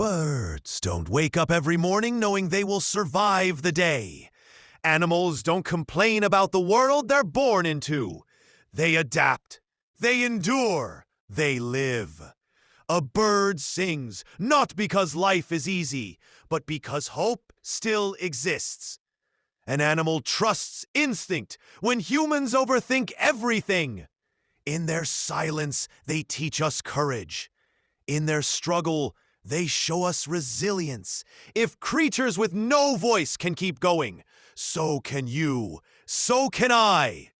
Birds don't wake up every morning knowing they will survive the day. Animals don't complain about the world they're born into. They adapt. They endure. They live. A bird sings not because life is easy, but because hope still exists. An animal trusts instinct when humans overthink everything. In their silence, they teach us courage. In their struggle, they show us resilience. If creatures with no voice can keep going, so can you, so can I.